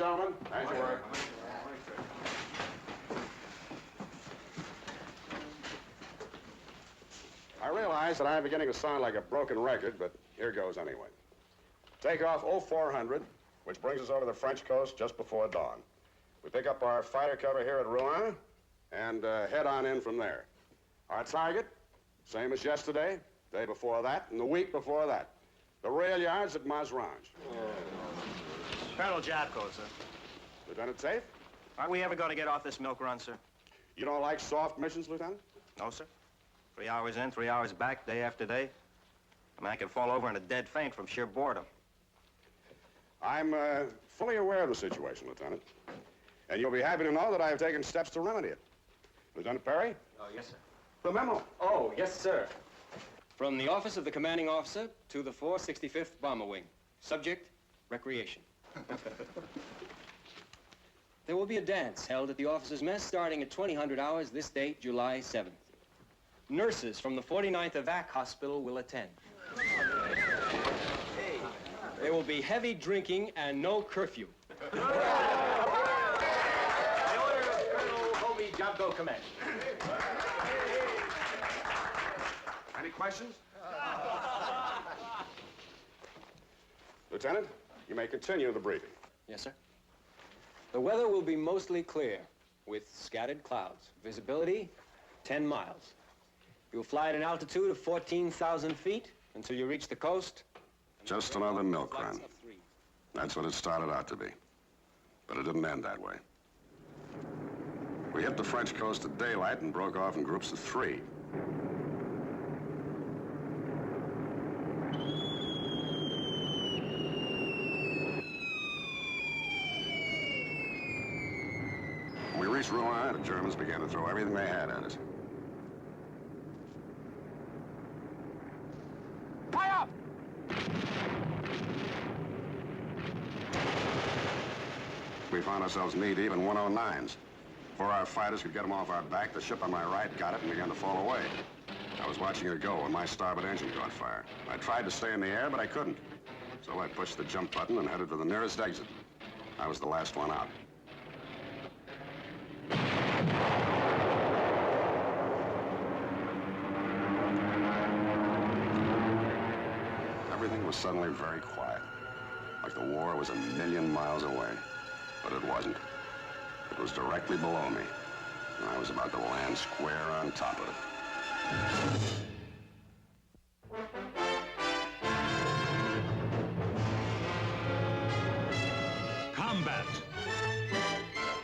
gentlemen. Thanks your work. I realize that I'm beginning to sound like a broken record, but here goes anyway. Take off 0400, which brings us over the French coast just before dawn. We pick up our fighter cover here at Rouen and head on in from there. Our target, same as yesterday, day before that, and the week before that. The rail yards at Mazrange. Colonel Jabko, sir. Lieutenant Tafe? Aren't we ever going to get off this milk run, sir? You don't like soft missions, Lieutenant? No, sir. 3 hours in, 3 hours back, day after day. I mean, I could fall over in a dead faint from sheer boredom. I'm fully aware of the situation, Lieutenant. And you'll be happy to know that I have taken steps to remedy it. Lieutenant Perry? Oh, yes, sir. The memo. Oh, yes, sir. From the office of the commanding officer to the 465th Bomber Wing. Subject, recreation. There will be a dance held at the officers' mess starting at 2000 hours this date, July 7th. Nurses from the 49th Evac Hospital will attend. There will be heavy drinking and no curfew. The order of Colonel Hobie Jabko command. Any questions? Lieutenant, you may continue the briefing. Yes, sir. The weather will be mostly clear with scattered clouds. Visibility, 10 miles. You'll fly at an altitude of 14,000 feet until you reach the coast. Just another milk run. That's what it started out to be. But it didn't end that way. We hit the French coast at daylight and broke off in groups of 3. When we reached Rouen, the Germans began to throw everything they had at us. Tie up! We found ourselves knee-deep in 109s. Before our fighters could get them off our back, the ship on my right got it and began to fall away. I was watching it go when my starboard engine caught fire. I tried to stay in the air, but I couldn't. So I pushed the jump button and headed for the nearest exit. I was the last one out. Everything was suddenly very quiet, like the war was 1,000,000 miles away. But it wasn't. It was directly below me, and I was about to land square on top of it. Combat,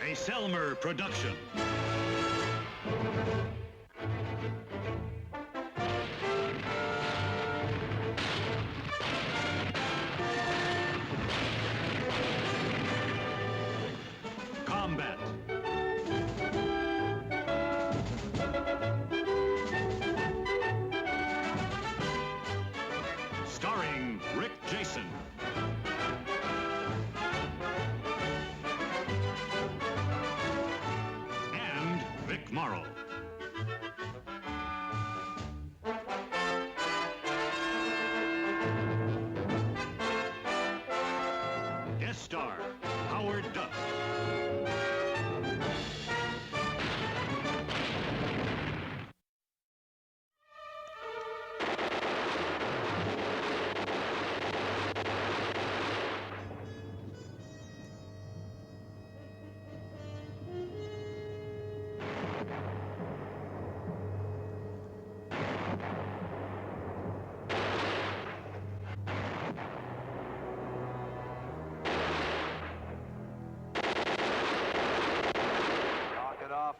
a Selmer production. Combat. Starring Rick Jason. And Vic Morrow. Guest star, Howard Duff.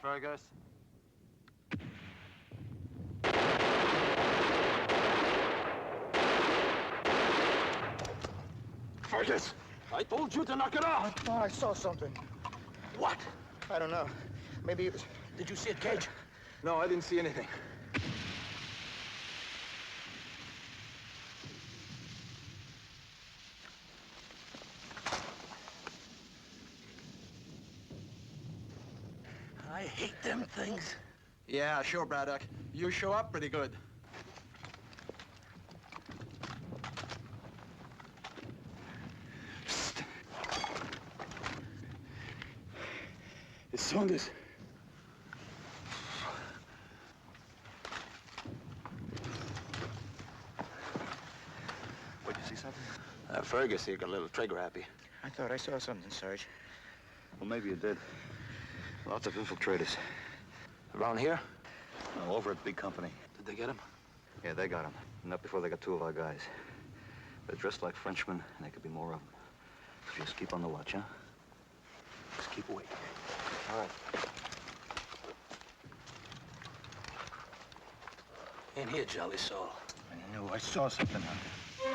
Fergus. Fergus! I told you to knock it off! I thought I saw something. What? I don't know. Maybe it was... Did you see it, Cage? No, I didn't see anything. I hate them things. Yeah, sure, Braddock. You show up pretty good. Saunders. What'd you see something? Fergus here got a little trigger happy. I thought I saw something, Sarge. Well, maybe you did. Lots of infiltrators. Around here? No, over at Big Company. Did they get him? Yeah, they got him. Not before they got 2 of our guys. They're dressed like Frenchmen, and there could be more of them. So just keep on the watch, huh? Just keep awake. All right. In here, Jolly Soul. I knew I saw something out there.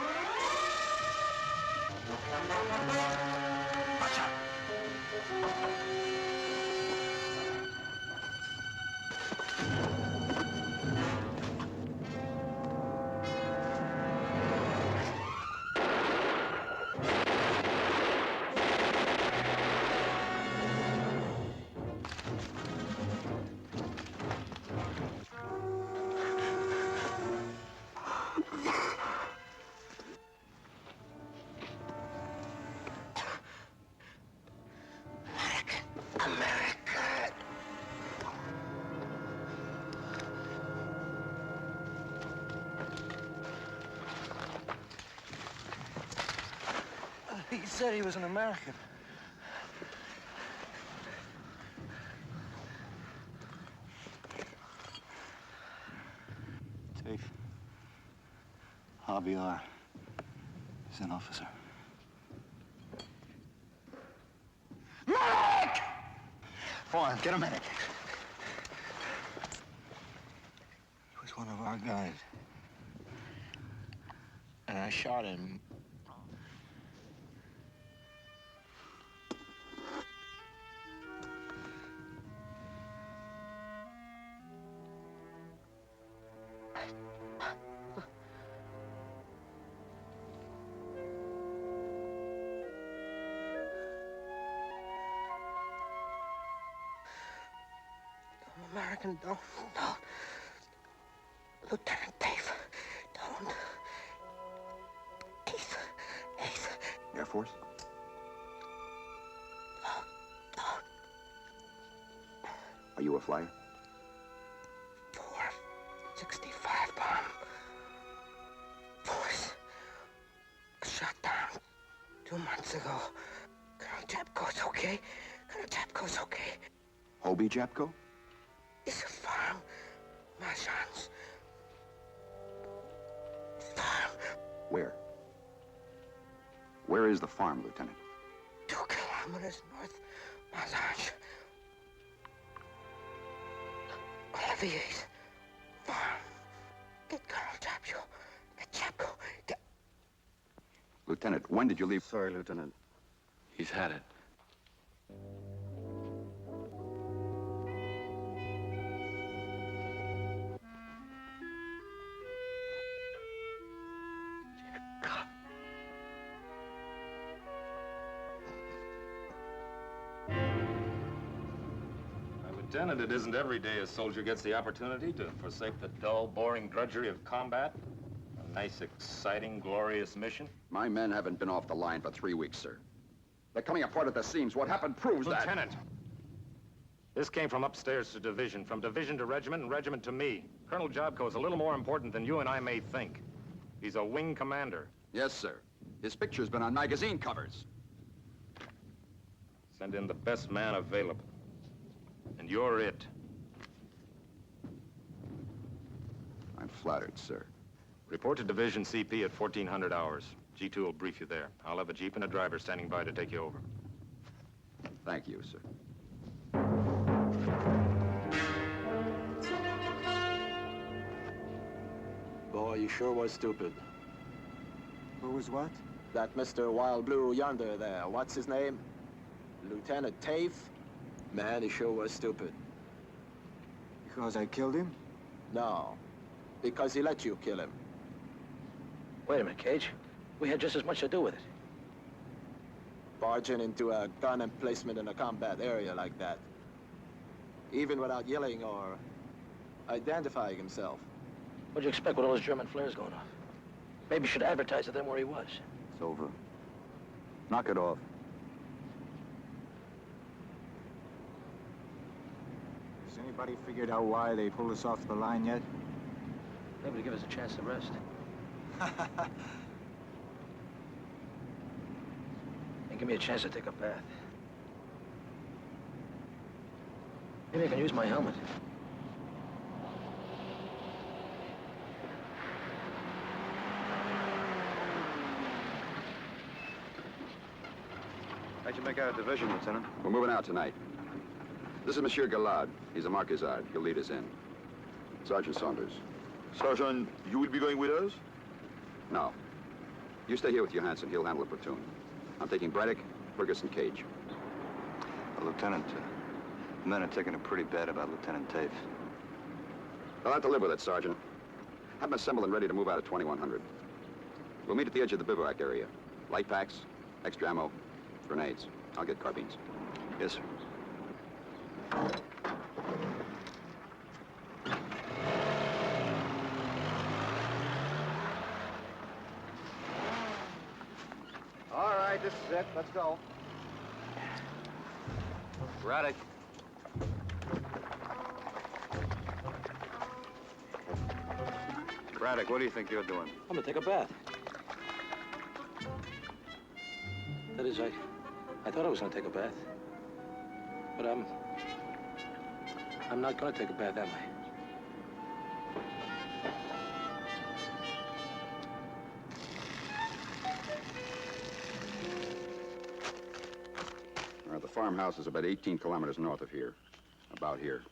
Watch out. He said he was an American. Tafe. Javier is an officer. Medic! Go on, get a medic. He was one of our guys. And I shot him. American, don't. Lieutenant Dave, don't. He's... Air Force? Are you a flyer? 465 bomb. Force. Shot down 2 months ago. Colonel Jepko's okay. Colonel Jepko's okay. Hobie Japko? It's a farm. Marchand's farm. Where? Where is the farm, Lieutenant? 2 kilometers north Marchand's. Olivier's farm. Get Colonel Jepko. Get Jepko. Get... Lieutenant, when did you leave? Sorry, Lieutenant. He's had it. Lieutenant, it isn't every day a soldier gets the opportunity to forsake the dull, boring drudgery of combat. A nice, exciting, glorious mission. My men haven't been off the line for 3 weeks, sir. They're coming apart at the seams. What happened proves that. Lieutenant! This came from upstairs to division, from division to regiment, and regiment to me. Colonel Jobko is a little more important than you and I may think. He's a wing commander. Yes, sir. His picture's been on magazine covers. Send in the best man available. And you're it. I'm flattered, sir. Report to Division CP at 1400 hours. G2 will brief you there. I'll have a jeep and a driver standing by to take you over. Thank you, sir. Boy, you sure was stupid. Who was what? That Mr. Wild Blue yonder there, what's his name? Lieutenant Tafe? Man, he sure was stupid. Because I killed him? No, because he let you kill him. Wait a minute, Cage. We had just as much to do with it. Barging into a gun emplacement in a combat area like that. Even without yelling or identifying himself. What'd you expect with all those German flares going off? Maybe you should advertise to them where he was. It's over. Knock it off. Anybody figured out why they pulled us off the line yet? Maybe to give us a chance to rest. And give me a chance to take a bath. Maybe I can use my helmet. How'd you make out a division, Lieutenant? We're moving out tonight. This is Monsieur Gallard. He's a Marquisard. He'll lead us in. Sergeant Saunders. Sergeant, you will be going with us? No. You stay here with Johansson. He'll handle the platoon. I'm taking Braddock, Ferguson, Cage. Lieutenant, the men are taking it pretty bad about Lieutenant Tafe. I'll have to live with it, Sergeant. Have them assembled and ready to move out at 2100. We'll meet at the edge of the bivouac area. Light packs, extra ammo, grenades. I'll get carbines. Yes, sir. All right, this is it. Let's go. Braddock. Braddock, what do you think you're doing? I'm gonna take a bath. That is, I thought I was gonna take a bath. But I'm not gonna take a bath, am I? All right, the farmhouse is about 18 kilometers north of here. About here.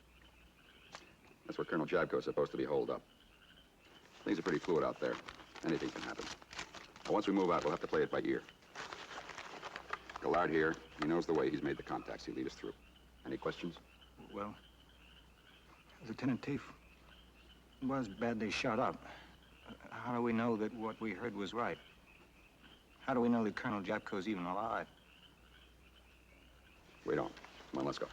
That's where Colonel Jabko is supposed to be holed up. Things are pretty fluid out there. Anything can happen. But once we move out, we'll have to play it by ear. Gallard here. He knows the way. He's made the contacts. He'll lead us through. Any questions? Well, Lieutenant Tafe was badly shot up. How do we know that what we heard was right? How do we know that Colonel Jabko's even alive? We don't. Come on, let's go.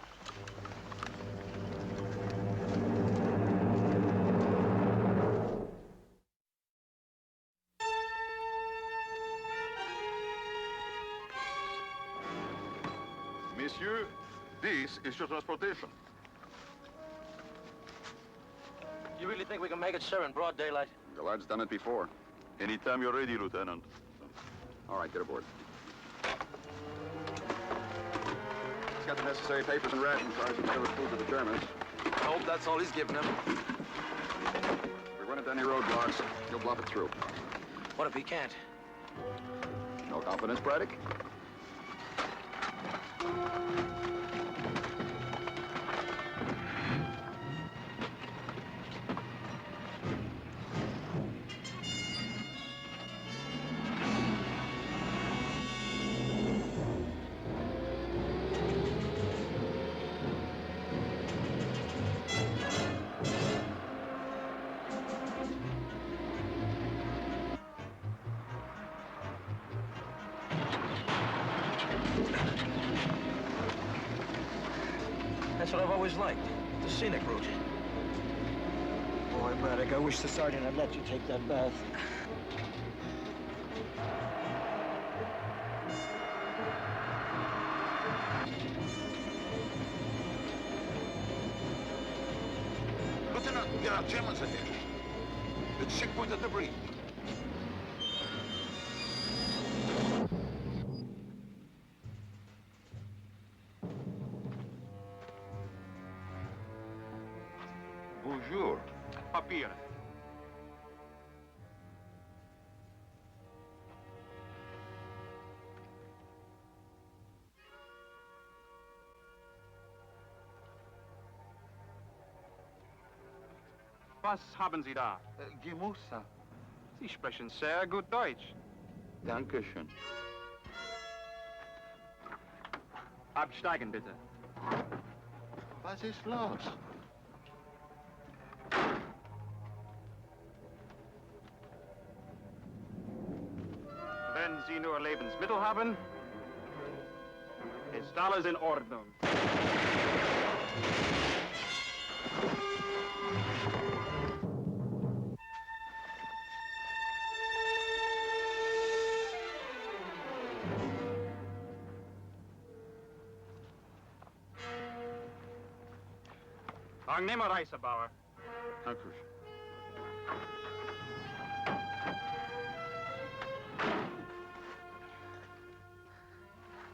Monsieur, this is your transportation. You really think we can make it, sir, in broad daylight? Gallard's done it before. Anytime you're ready, Lieutenant. All right, get aboard. He's got the necessary papers and ration cards and delivered food to the Germans. I hope that's all he's giving them. If we run into any roadblocks, he'll bluff it through. What if he can't? No confidence, Braddock? That's what I've always liked, the scenic route. Boy, Braddock, I wish the sergeant had let you take that bath. Lieutenant, there are Germans ahead. The checkpoint at the bridge. Bonjour. Papier. Was haben Sie da? Gemussa. Sie sprechen sehr gut Deutsch. Dankeschön. Absteigen, bitte. Was ist los? Wenn Sie nur Lebensmittel haben, ist alles in Ordnung. Angenehmer Reise, Bauer. Danke.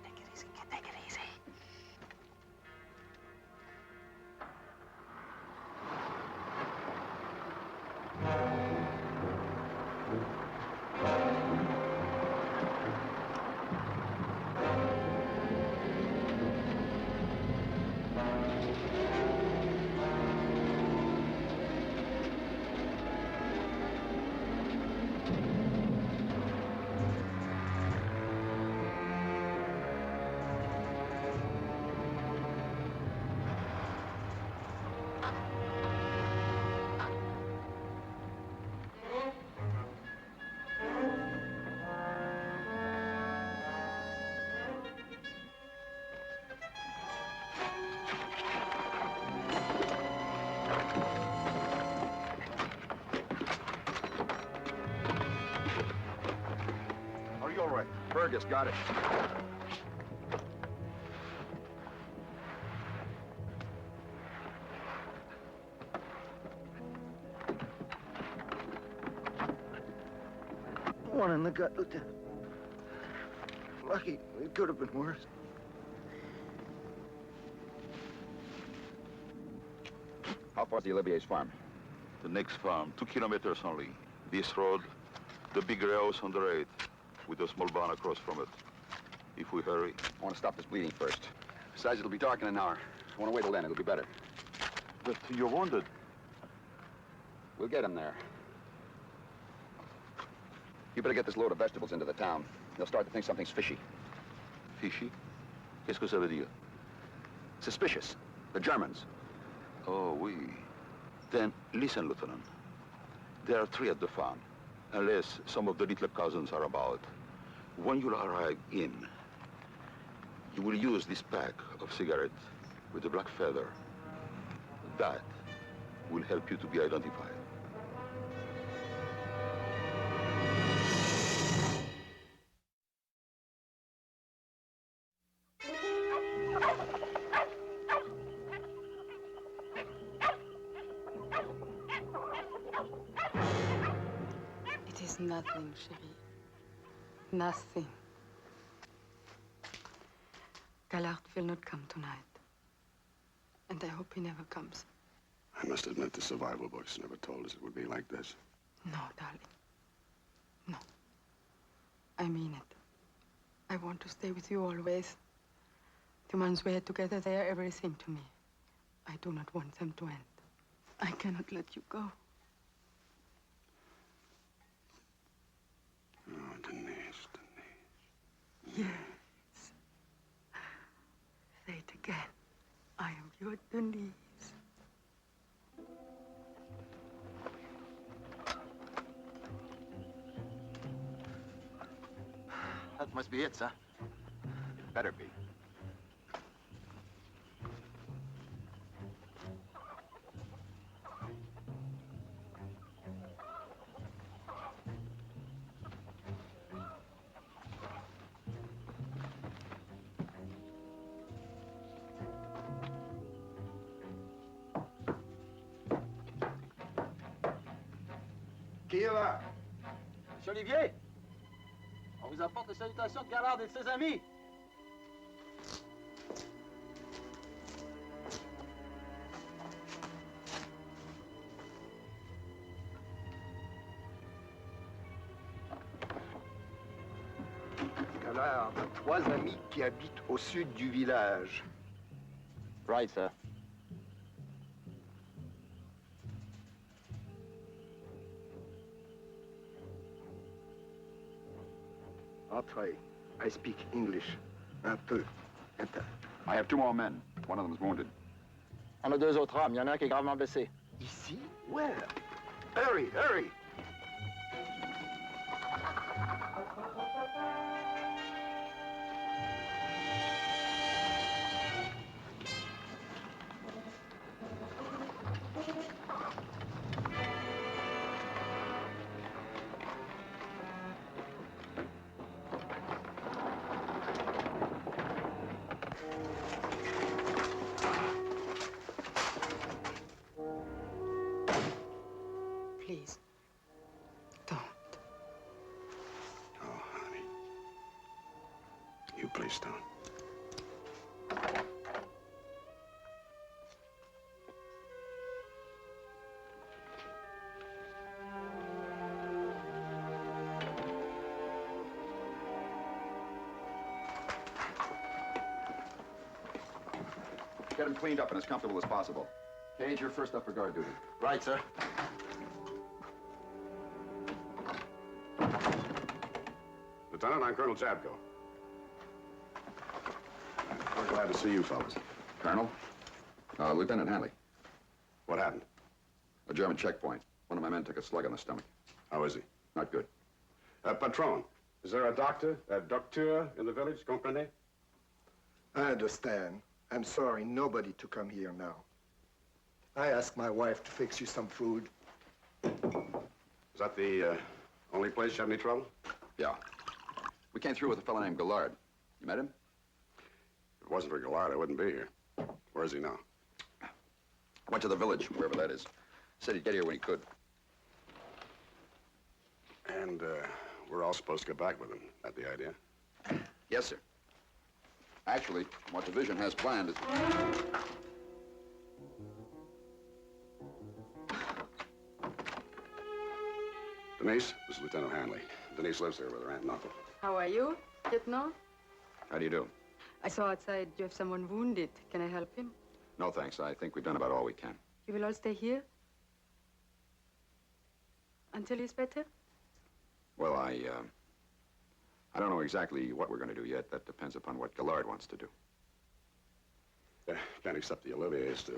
Take it easy, kid. Take it easy. Are you all right? Burgess, got it. One in the gut, Lieutenant. Lucky. It could have been worse. How far's the Olivier's farm? The next farm, 2 kilometers only. This road, the big house on the right, with a small barn across from it. If we hurry. I want to stop this bleeding first. Besides, it'll be dark in an hour. I want to wait till then. It'll be better. But you're wounded. We'll get him there. You better get this load of vegetables into the town. They'll start to think something's fishy. Fishy? Qu'est-ce que ça veut dire? Suspicious. The Germans. Oh, oui. Then listen, Lieutenant. There are 3 at the farm, unless some of the little cousins are about. When you arrive in, you will use this pack of cigarettes with the black feather. That will help you to be identified. It is nothing, chérie. Nothing. Gallard will not come tonight. And I hope he never comes. I must admit the survival books never told us it would be like this. No, darling. No. I mean it. I want to stay with you always. The months we had together, they are everything to me. I do not want them to end. I cannot let you go. Oh, Denise. Yes. Say it again. I am your Denise. That must be it, sir. It better be. Qui est là? Monsieur Olivier, on vous apporte les salutations de Gallard et de ses amis. Gallard a 3 amis qui habitent au sud du village. Right, sir. Entrez. I speak English. Un peu. Enter. I have 2 more men. One of them's wounded. On a 2 autres hommes. Il y en a un qui est gravement blessé. Ici? Where? Hurry, hurry! please. Don't. Oh, honey. You please don't. Get him cleaned up and as comfortable as possible. Cage, you're first up for guard duty. Right, sir. Lieutenant, I'm Colonel Jabko. We're glad to see you fellas. Colonel? Lieutenant Hanley. What happened? A German checkpoint. One of my men took a slug on the stomach. How is he? Not good. Patron, is there a doctor, in the village, comprenez? I understand. I'm sorry, nobody to come here now. I asked my wife to fix you some food. Is that the only place you have any trouble? Yeah. We came through with a fellow named Gallard. You met him? If it wasn't for Gallard, I wouldn't be here. Where is he now? Went to the village, wherever that is. Said he'd get here when he could. And we're all supposed to get back with him. That the idea? Yes, sir. Actually, what the division has planned is... Denise, this is Lieutenant Hanley. Denise lives here with her aunt and uncle. How are you, Lieutenant? How do you do? I saw outside you have someone wounded. Can I help him? No, thanks. I think we've done about all we can. You will all stay here? Until he's better? Well, I don't know exactly what we're going to do yet. That depends upon what Gallard wants to do. Can't accept the Oliviers to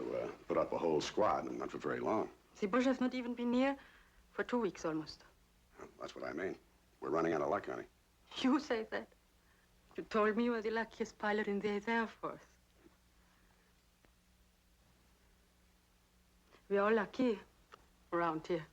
put up a whole squad, and not for very long. The Bush has not even been here for 2 weeks almost. That's what I mean. We're running out of luck, honey. You say that? You told me you were the luckiest pilot in the Air Force. We're all lucky around here.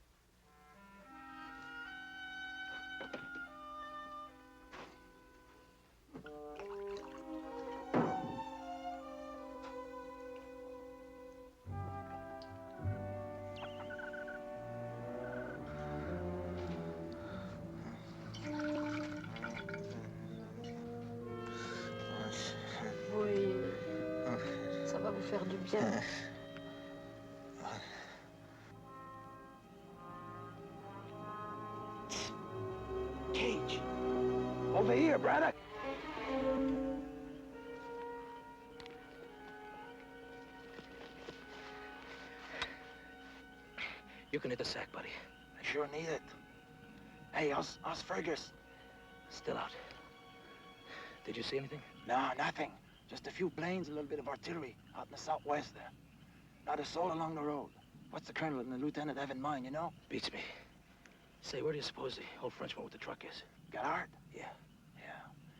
Oui, ça va vous faire du bien. Cage. Over here, brother. You can hit the sack, buddy. I sure need it. Hey, how's Fergus? Still out. Did you see anything? No, nothing. Just a few planes, a little bit of artillery out in the southwest there. Not a soul along the road. What's the colonel and the lieutenant have in mind, you know? Beats me. Say, where do you suppose the old Frenchman with the truck is? Gallard? Yeah.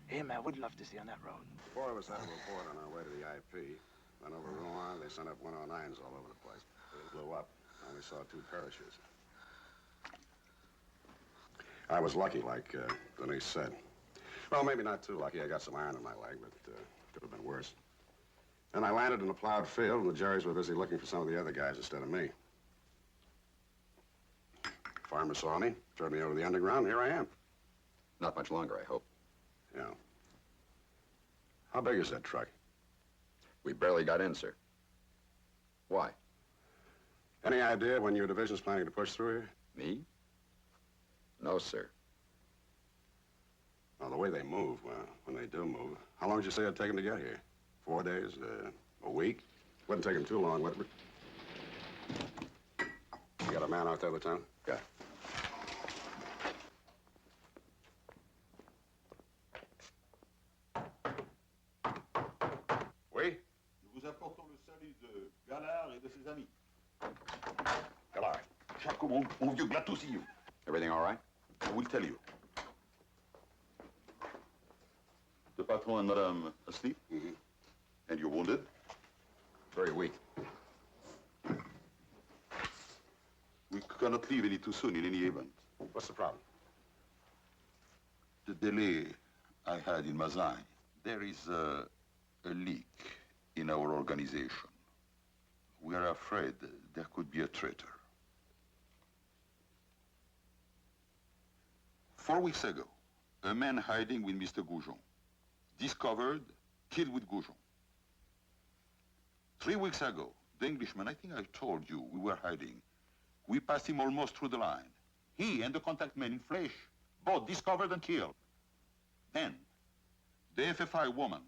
Him, I would love to see on that road. 4 of us had to report on our way to the IP. Then over Rouen, they sent up 109s all over the place. They blew up. I only saw 2 parachutes. I was lucky, like Denise said. Well, maybe not too lucky. I got some iron in my leg, but could have been worse. Then I landed in a plowed field, and the Jerrys were busy looking for some of the other guys instead of me. Farmer saw me, turned me over to the underground, and here I am. Not much longer, I hope. Yeah. How big is that truck? We barely got in, sir. Why? Any idea when your division's planning to push through here? Me? No, sir. Well, the way they move, well, when they do move, how long did you say it'd take them to get here? 4 days? A week? Wouldn't take them too long, would it? You got a man out there, Lieutenant? Yeah. Oui? Nous vous apportons le salut de Gallard et de ses amis. Gallard. Jaco, mon vieux glatousillo. Everything all right? I will tell you. The patron and madame asleep? Mm-hmm. And you're wounded? Very weak. We cannot leave any too soon in any event. What's the problem? The delay I had in Mazan. There is a leak in our organization. We are afraid there could be a traitor. 4 weeks ago, a man hiding with Mr. Goujon. Discovered, killed with Goujon. 3 weeks ago, the Englishman, I think I told you, we were hiding. We passed him almost through the line. He and the contact man in flesh, both discovered and killed. Then, the FFI woman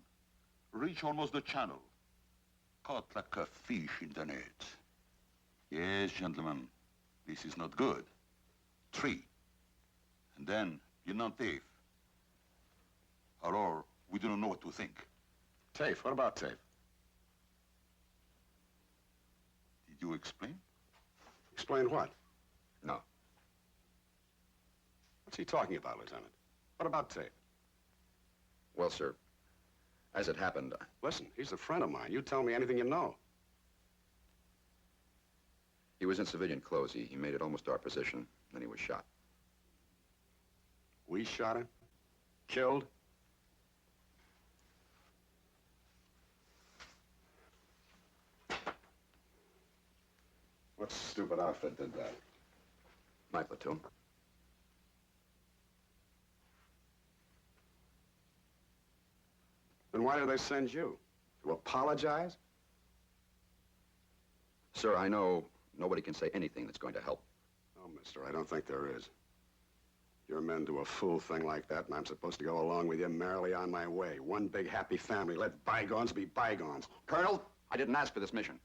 reached almost the channel, caught like a fish in the net. Yes, gentlemen, this is not good. 3. And then, Lieutenant Tafe. Alors, we do not know what to think. Tafe, what about Tafe? Did you explain? Explain what? No. What's he talking about, Lieutenant? What about Tafe? Well, sir, as it happened... Listen, he's a friend of mine. You tell me anything you know. He was in civilian clothes. He made it almost to our position, then he was shot. We shot him? Killed? What stupid outfit did that? My platoon. Then why did they send you? To apologize? Sir, I know nobody can say anything that's going to help. Oh, mister, I don't think there is. Your men do a fool thing like that, and I'm supposed to go along with you merrily on my way. One big happy family. Let bygones be bygones. Colonel, I didn't ask for this mission.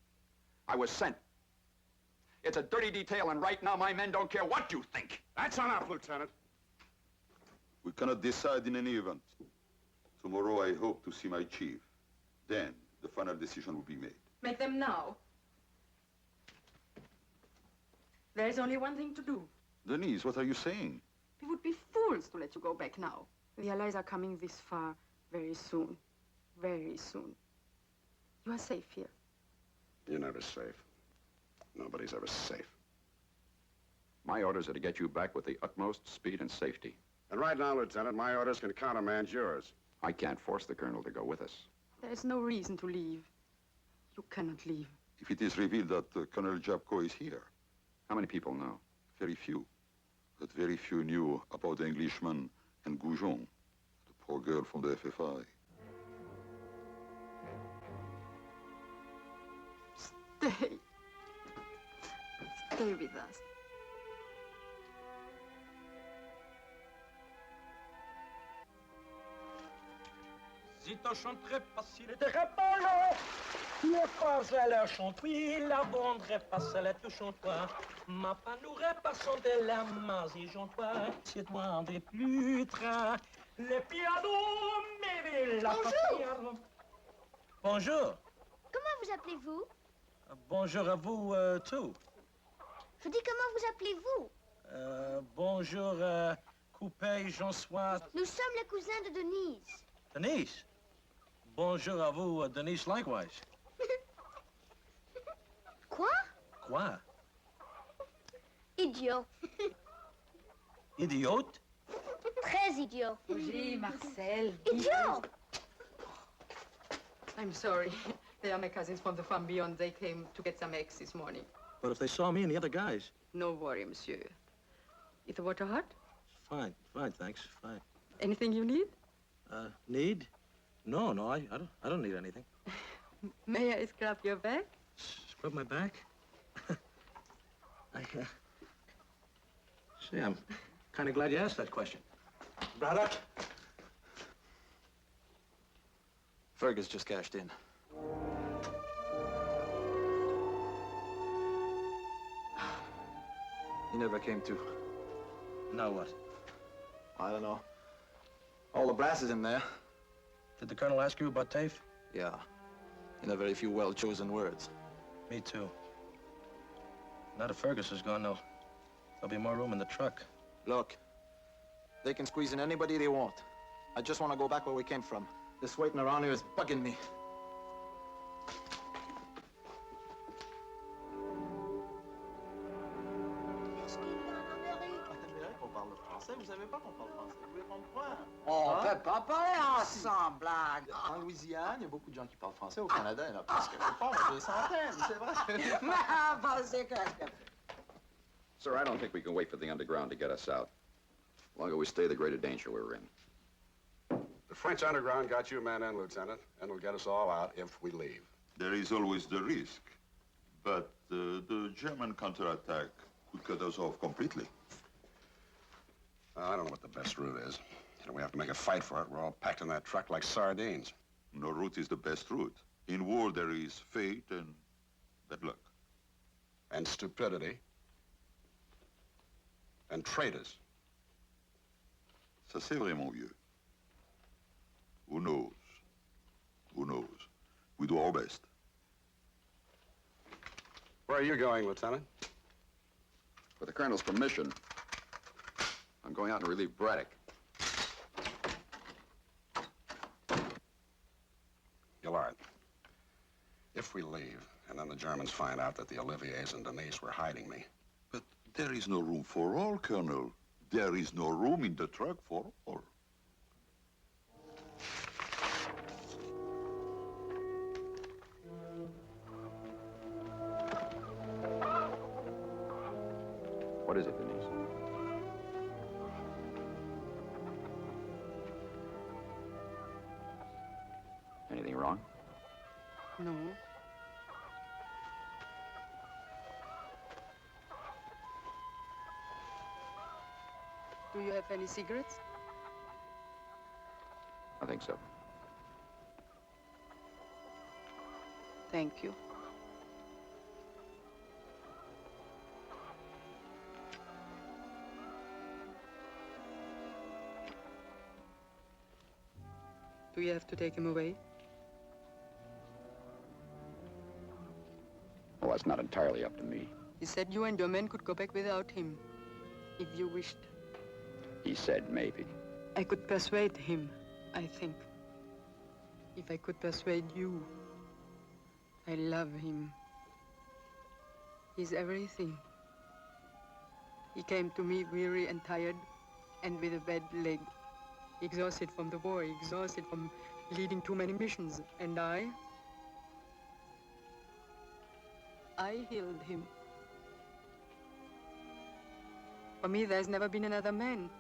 I was sent. It's a dirty detail, and right now my men don't care what you think. That's enough, Lieutenant. We cannot decide in any event. Tomorrow I hope to see my chief. Then the final decision will be made. Make them now. There's only one thing to do. Denise, what are you saying? We would be fools to let you go back now. The Allies are coming this far very soon. Very soon. You are safe here. You're never safe. Nobody's ever safe. My orders are to get you back with the utmost speed and safety. And right now, Lieutenant, my orders can countermand yours. I can't force the colonel to go with us. There's no reason to leave. You cannot leave. If it is revealed that Colonel Jabko is here, how many people know? very few. But very few knew about the Englishman and Goujon, the poor girl from the FFI. Stay. Stay with us. Si tu chanterais pas s'il était répondant, le corps à la chanterie, la vendrait pas à la touchant-toi. Ma panourait par son de la mazigeant-toi, c'est toi des plus trains, les pianos, mais la Bonjour. Bonjour. Comment vous appelez-vous? Bonjour à vous, tous. Je dis comment vous appelez-vous? Bonjour, Coupé, Jean-Sois. Nous sommes les cousins de Denise. Denise. Bonjour à vous, Denise, likewise. Quoi? Quoi? Idiot. Idiote? Très idiot. Oui, Marcel. Idiot! I'm sorry. They are my cousins from the farm beyond. They came to get some eggs this morning. But if they saw me and the other guys... No worry, monsieur. Is the water hot? Fine, thanks, fine. Anything you need? Need? No, I don't need anything. May I scrub your back? Scrub my back? See, I'm kind of glad you asked that question. Brother? Fergus just cashed in. He never came to. Now what? I don't know. All the brass is in there. Did the colonel ask you about Tafe? Yeah. In a very few well-chosen words. Me too. Now that Fergus is gone, there'll be more room in the truck. Look, they can squeeze in anybody they want. I just want to go back where we came from. This waiting around here is bugging me. On peut pas parler ensemble, blague. En Louisiane, il y a beaucoup de gens qui parlent français. Au Canada, il y en a presque pas, des centaines, c'est vrai. Mais c'est que... Sir, I don't think we can wait for the underground to get us out. The longer we stay, the greater danger we're in. The French underground got you men in, Lieutenant, and will get us all out if we leave. There is always the risk. But the German counterattack could cut us off completely. I don't know what the best route is. You know, we have to make a fight for it. We're all packed in that truck like sardines. No route is the best route. In war, there is fate and bad luck. And stupidity. And traitors. Ça c'est vrai, mon vieux. Who knows? Who knows? We do our best. Where are you going, Lieutenant? With the Colonel's permission, I'm going out to relieve Braddock. Gillard, if we leave, and then the Germans find out that the Oliviers and Denise were hiding me. But there is no room for all, Colonel. There is no room in the truck for all. What is it, Denise? Anything wrong? No. Do you have any cigarettes? I think so. Thank you. Do you have to take him away? Well, that's not entirely up to me. He said you and your men could go back without him, if you wished. He said maybe. I could persuade him, I think. If I could persuade you. I love him. He's everything. He came to me weary and tired, and with a bad leg. Exhausted from the war, exhausted from leading too many missions. And I healed him. For me, there's never been another man.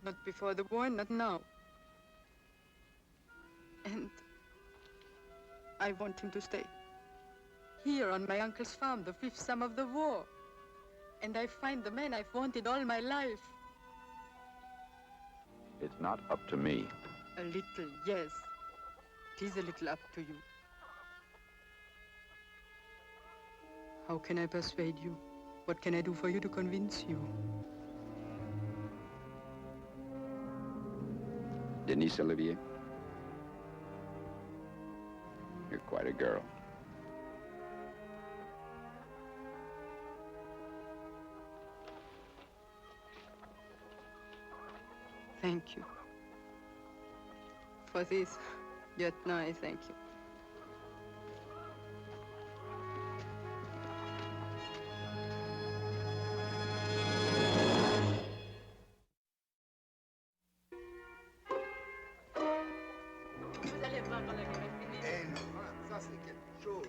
Not before the war, not now. And I want him to stay. Here on my uncle's farm, the 5th summer of the war. And I find the man I've wanted all my life. It's not up to me. A little, yes. It is a little up to you. How can I persuade you? What can I do for you to convince you? Denise Olivier? You're quite a girl. Thank you. For this, Lieutenant, I thank you. Vous allez voir quand la guerre est finie. Ça, c'est quelque chose.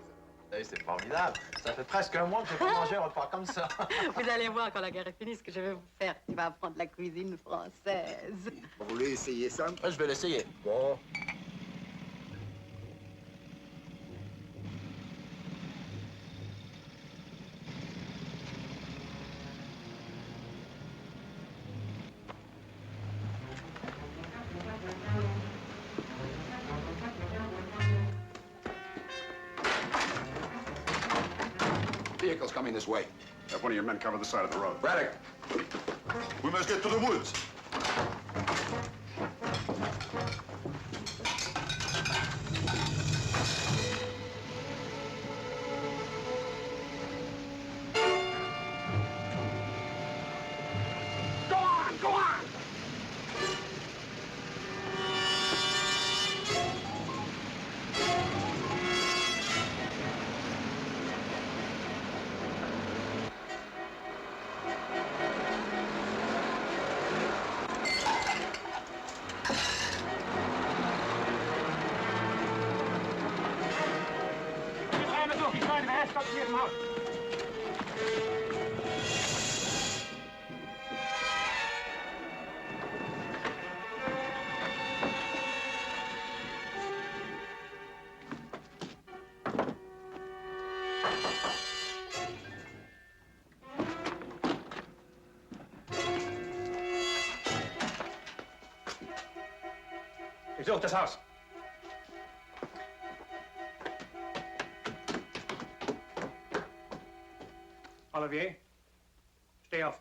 C'est formidable. Ça fait presque un mois que j'ai pas mangé un repas comme ça. Vous allez voir quand la guerre est finie ce que je vais vous faire. Tu vas apprendre la cuisine française. Vous voulez essayer ça? Je vais l'essayer. Bon. Vehicle's coming this way. Have one of your men cover the side of the road. Braddock! We must get to the woods. Go on, go on! sucht das Haus. Olivier, steh auf.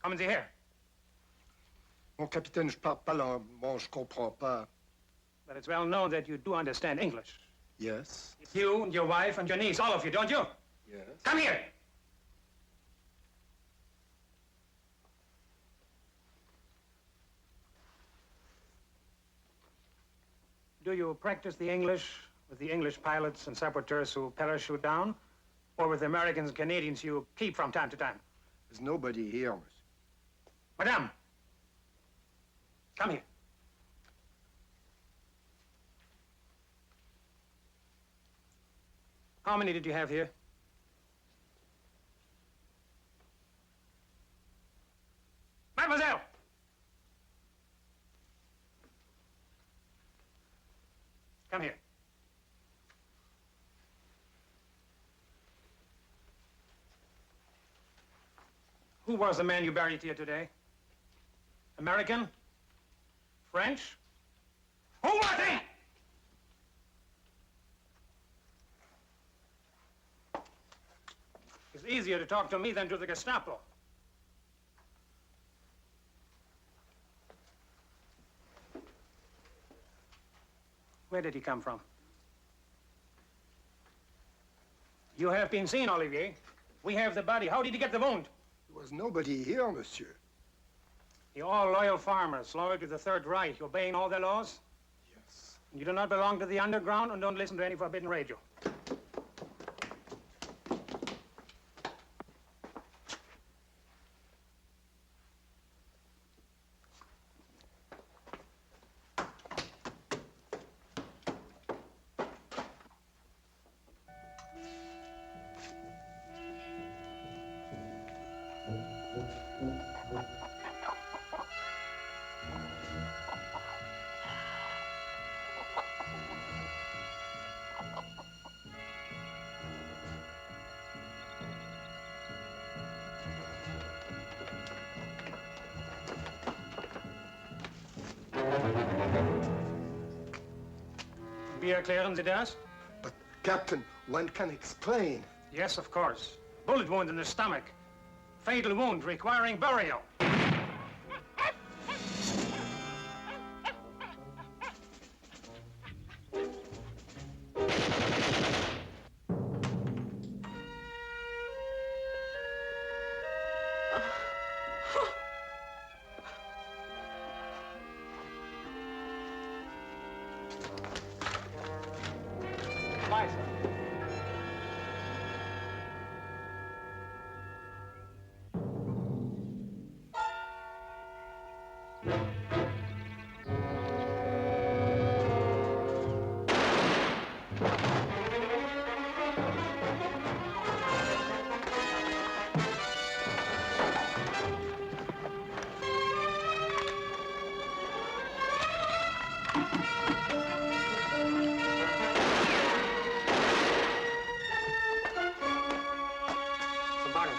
Kommen Sie her. Mon capitaine, je parle pas l'allemand, je comprends pas. But it's well known that you do understand English. Yes? You and your wife and your niece, all of you, don't you? Yes. Come here. Do you practice the English with the English pilots and saboteurs who parachute down, or with the Americans and Canadians you keep from time to time? There's nobody here, monsieur. Madame, come here. How many did you have here? Mademoiselle! Come here. Who was the man you buried here today? American? French? Who was he? It's easier to talk to me than to the Gestapo. Where did he come from? You have been seen, Olivier. We have the body. How did he get the wound? There was nobody here, monsieur. You're all loyal farmers, loyal to the Third Reich, obeying all their laws? Yes. You do not belong to the underground and don't listen to any forbidden radio. Wie erklären Sie das? But, Captain, one can explain. Yes, of course. Bullet wound in the stomach. Fatal wound requiring burial.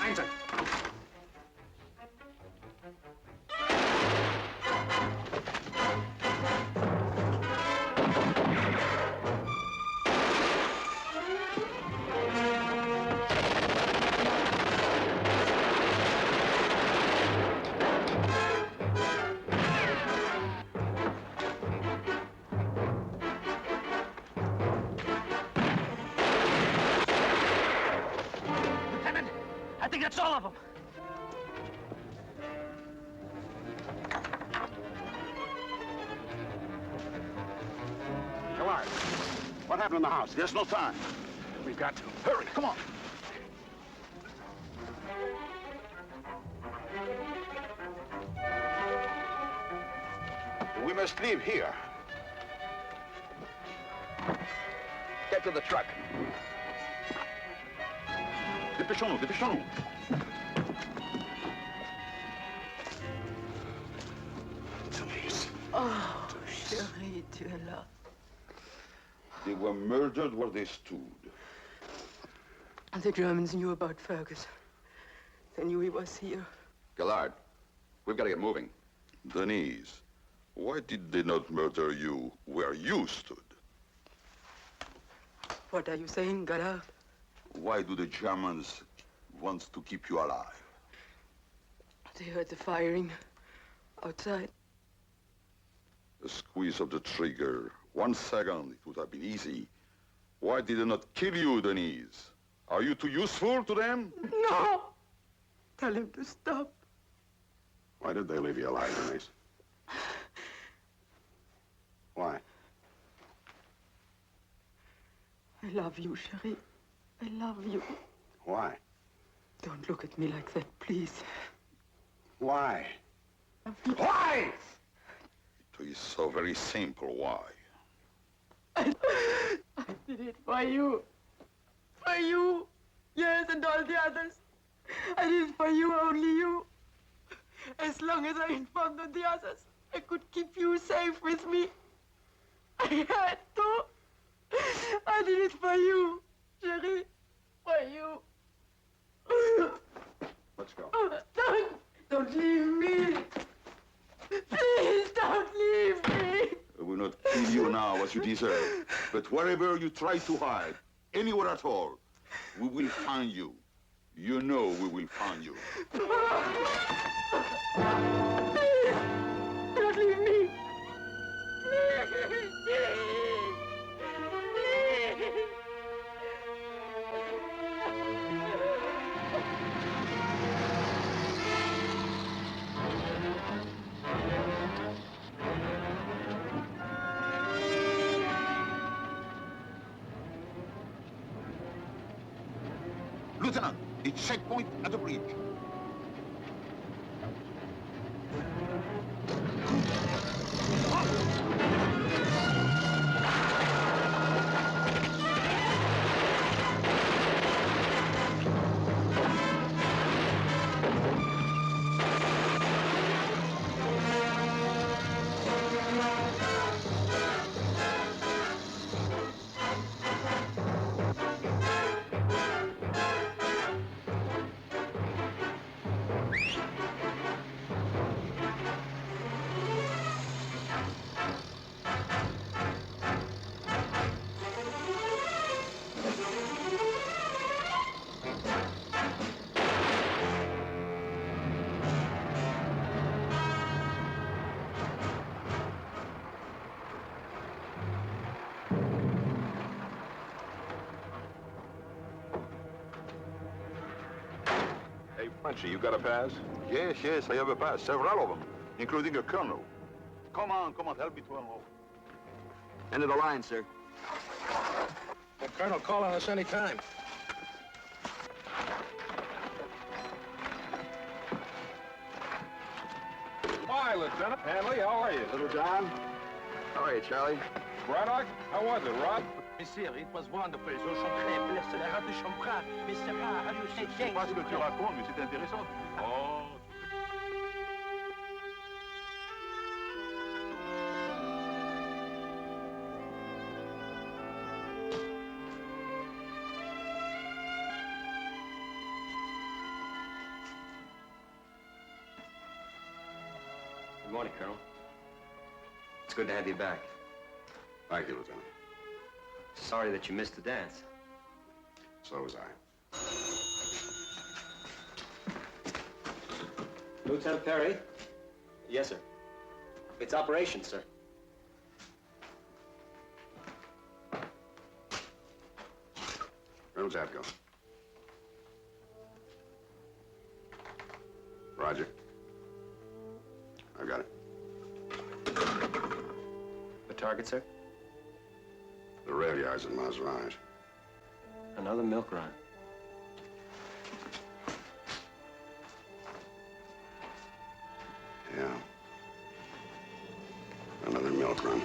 Einzel. Lieutenant, I think that's all of them. Gillard, what happened in the house? There's no time. We've got to. Hurry, come on. We must leave here. Get to the truck. Dépêchons-nous, dépêchons-nous. Oh, chérie, tu es là. They were murdered where they stood. And the Germans knew about Fergus. They knew he was here. Gillard, we've got to get moving. Denise, why did they not murder you where you stood? What are you saying, Gerard? Why do the Germans want to keep you alive? They heard the firing outside. A squeeze of the trigger. 1 second, it would have been easy. Why did they not kill you, Denise? Are you too useful to them? No! Tell him to stop. Why did they leave you alive, Denise? Why? I love you, Cherie. I love you. Why? Don't look at me like that, please. Why? Why? It is so very simple. Why? I did it for you. For you. Yes, and all the others. I did it for you, only you. As long as I informed on the others, I could keep you safe with me. I had to. I did it for you, Cherie. For you. Let's go. Don't leave me. Please don't leave me. I will not kill you now as you deserve. But wherever you try to hide, anywhere at all, we will find you. You know we will find you. Please, don't leave me. Please. Lieutenant, it's checkpoint at the bridge. Hey, Frenchy, you got a pass? Yes, yes, I have a pass. Several of them, including a colonel. Come on, help me to unload. End of the line, sir. The colonel, call on us any time. Hi, Lieutenant. Hanley, how are you? Little John? How are you, Charlie? Braddock, how was it, Rod? Monsieur, it was wonderful. Ils ont chanté, blessé la rate de Champra. Monsieur, how do you say Je sais pas ce que tu racontes, mais c'est intéressant. Oh. Good morning, Colonel. It's good to have you back. Thank you, Lieutenant. Sorry that you missed the dance. So was I. Lieutenant Perry? Yes, sir. It's operation, sir. Colonel Zabko. Roger. I've got it. The target, sir? The rail yards in Maserati. Another milk run. Yeah. Another milk run.